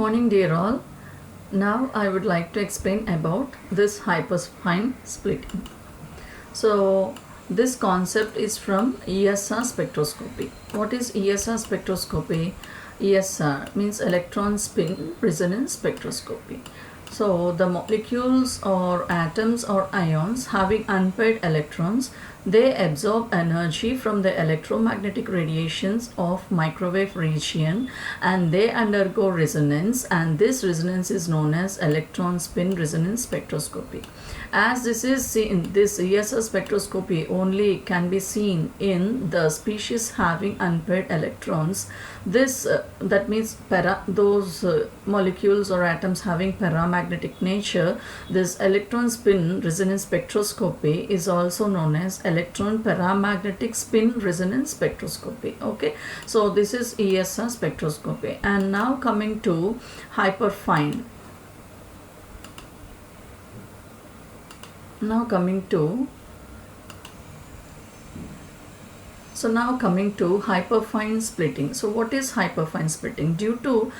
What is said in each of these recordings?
morning, dear all. Now I would like to explain about this hyperfine splitting. So this concept is from ESR spectroscopy. What is ESR spectroscopy? ESR means electron spin resonance spectroscopy. So the molecules or atoms or ions having unpaired electrons, they absorb energy from the electromagnetic radiations of microwave region and they undergo resonance, and this resonance is known as electron spin resonance spectroscopy. As this is seen, this ESR spectroscopy only can be seen in the species having unpaired electrons. This that means those molecules or atoms having paramagnetic nature. This electron spin resonance spectroscopy is also known as electron paramagnetic spin resonance spectroscopy. Okay, so this is ESR spectroscopy. And now coming to hyperfine. Now coming to hyperfine splitting. So what is hyperfine splitting? Due to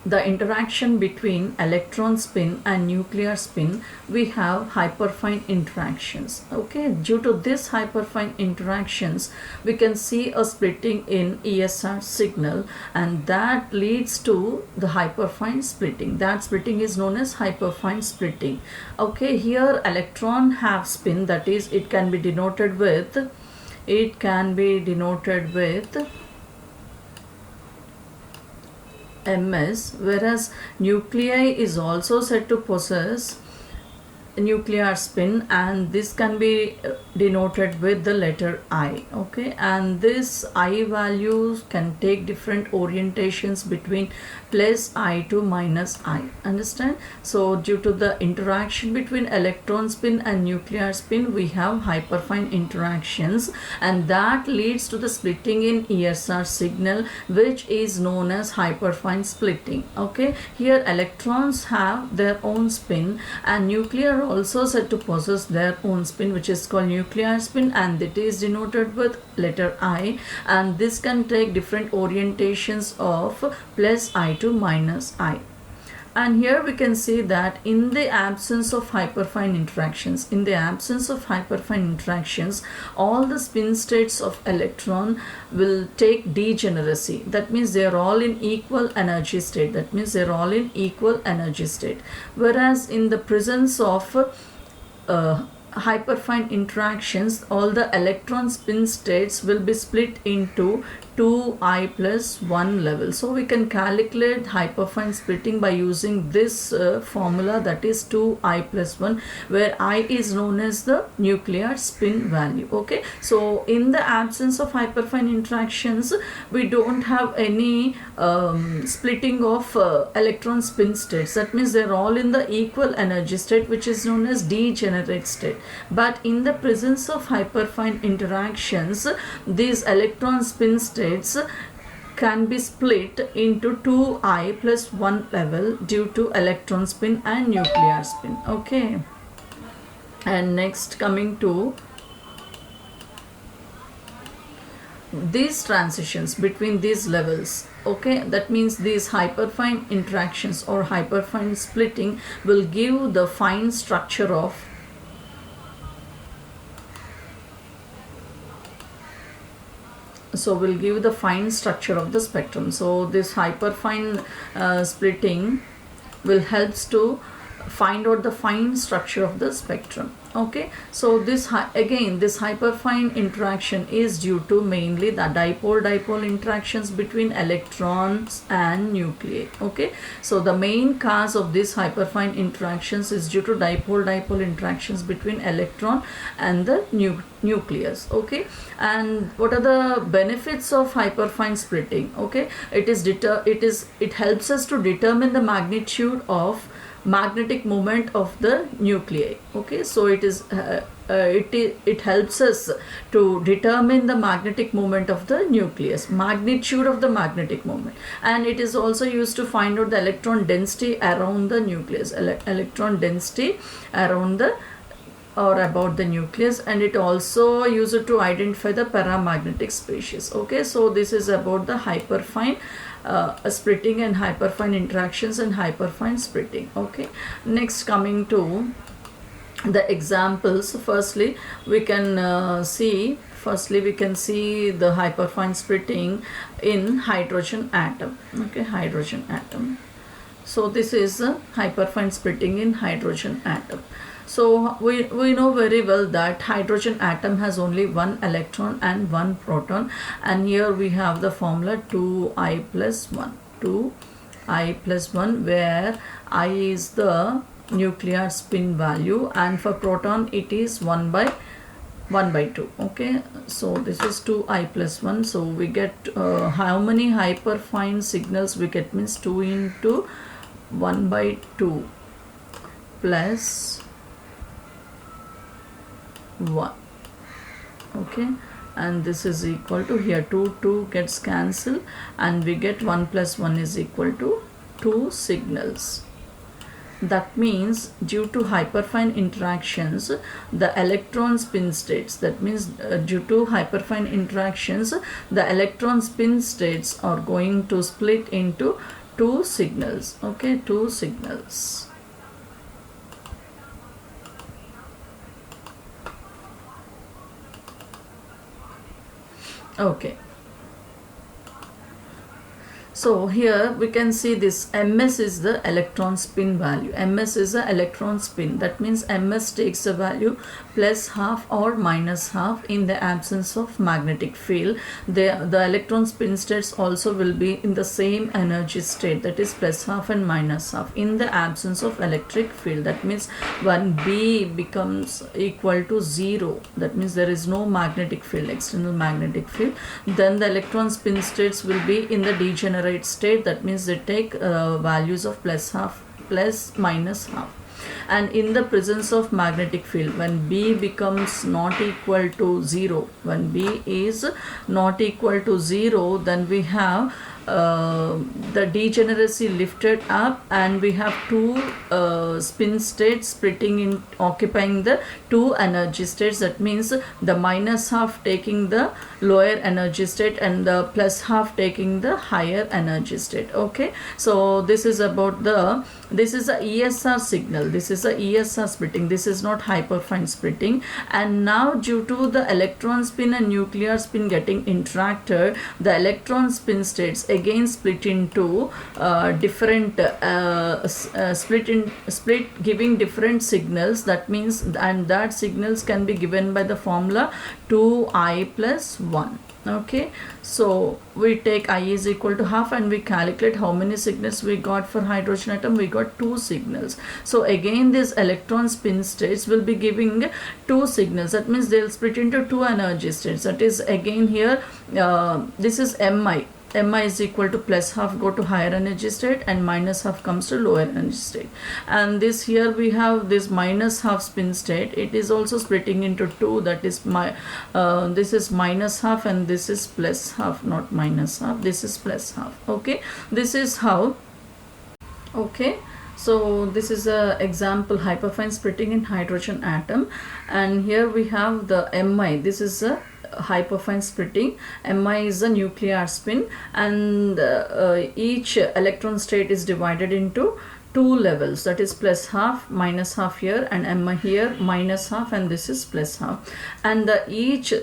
the interaction between electron spin and nuclear spin, we have hyperfine interactions. Okay, due to this hyperfine interactions, we can see a splitting in ESR signal, and that leads to the hyperfine splitting. That splitting is known as hyperfine splitting. Okay, here electron have spin, that is it can be denoted with ms, whereas nuclei is also said to possess nuclear spin, and this can be denoted with the letter I. Okay, and this I values can take different orientations between plus I to minus I. Understand? So due to the interaction between electron spin and nuclear spin, we have hyperfine interactions, and that leads to the splitting in ESR signal, which is known as hyperfine splitting. Okay, here electrons have their own spin and nuclear also said to possess their own spin, which is called nuclear spin, and it is denoted with letter I, and this can take different orientations of plus I to minus I. And here we can see that in the absence of hyperfine interactions, all the spin states of electron will take degeneracy. That means they are all in equal energy state. Whereas in the presence of hyperfine interactions, all the electron spin states will be split into 2I plus 1 level. So we can calculate hyperfine splitting by using this formula, that is 2I plus 1, where I is known as the nuclear spin value. Okay, so in the absence of hyperfine interactions, we don't have any splitting of electron spin states. That means they're all in the equal energy state, which is known as degenerate state. But in the presence of hyperfine interactions, these electron spin states can be split into 2I plus 1 level due to electron spin and nuclear spin. Okay, and next coming to these transitions between these levels. Okay, that means these hyperfine interactions or hyperfine splitting will give the fine structure of the spectrum. So this hyperfine splitting will helps to find out the fine structure of the spectrum. Okay, so this hyperfine interaction is due to mainly the dipole interactions between electrons and nuclei. Okay, so the main cause of this hyperfine interactions is due to dipole interactions between electron and the nucleus. Okay, and what are the benefits of hyperfine splitting? Okay, it helps us to determine the magnitude of magnetic moment of the nuclei. Okay, so it helps us to determine the magnetic moment of the nucleus, magnitude of the magnetic moment, and it is also used to find out the electron density around the nucleus, electron density around the or about the nucleus, and it also used to identify the paramagnetic species. Okay, so this is about the hyperfine splitting and hyperfine interactions and hyperfine splitting. Okay, next coming to the examples. Firstly we can see the hyperfine splitting in hydrogen atom. Okay, hydrogen atom. So this is hyperfine splitting in hydrogen atom. So we know very well that hydrogen atom has only one electron and one proton, and here we have the formula 2I plus 1, 2I plus 1, where I is the nuclear spin value, and for proton it is 1 by 2. Okay, so this is 2I plus 1. So we get how many hyperfine signals we get, means 2 into 1 by 2 plus 1. Okay, and this is equal to, here 2 gets cancelled, and we get 1 plus 1 is equal to 2 signals. That means due to hyperfine interactions, the electron spin states, that means due to hyperfine interactions, the electron spin states are going to split into 2 signals. Okay, 2 signals. Okay, so here we can see this ms is the electron spin value. Ms is the electron spin. That means ms takes the value plus half or minus half in the absence of magnetic field. The electron spin states also will be in the same energy state, that is plus half and minus half, in the absence of electric field. That means when B becomes equal to 0, that means there is no magnetic field, external magnetic field, then the electron spin states will be in the degenerate state. That means they take values of plus half, plus minus half. And in the presence of magnetic field, when B becomes not equal to 0, when B is not equal to 0, then we have the degeneracy lifted up, and we have 2 spin states splitting in, occupying the 2 energy states. That means the minus half taking the lower energy state and the plus half taking the higher energy state. Okay, so this is about the, this is a ESR signal, this is a ESR splitting, this is not hyperfine splitting. And now due to the electron spin and nuclear spin getting interacted, the electron spin states again split into different split giving different signals. That means, and that signals can be given by the formula 2I plus 1. Okay, so we take I is equal to half and we calculate how many signals we got for hydrogen atom. We got 2 signals. So again this electron spin states will be giving 2 signals. That means they'll split into 2 energy states. That is again here this is Mi. Mi is equal to plus half go to higher energy state and minus half comes to lower energy state. And this here we have this minus half spin state. It is also splitting into 2. That is this is minus half and this is plus half, not minus half. This is plus half. Okay, this is how. Okay, so this is a example hyperfine splitting in hydrogen atom, and here we have the Mi. This is a hyperfine splitting. Mi is a nuclear spin, and each electron state is divided into 2 levels, that is plus half, minus half here, and Mi here minus half, and this is plus half. And each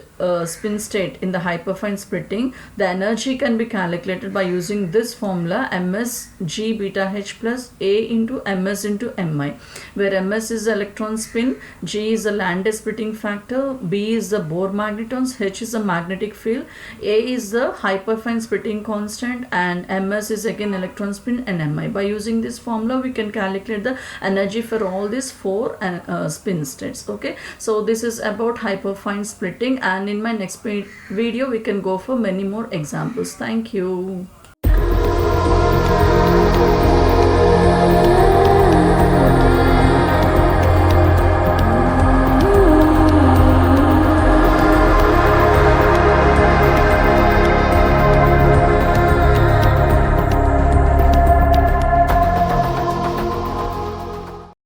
spin state in the hyperfine splitting, the energy can be calculated by using this formula Ms G beta H plus A into Ms into Mi, where Ms is the electron spin, G is the Landau splitting factor, B is the Bohr magnetons, H is the magnetic field, A is the hyperfine splitting constant, and Ms is again electron spin and Mi. By using this formula we can calculate the energy for all these 4 spin states. Okay, so this is about hyperfine splitting, and in my next video we can go for many more examples. Thank you.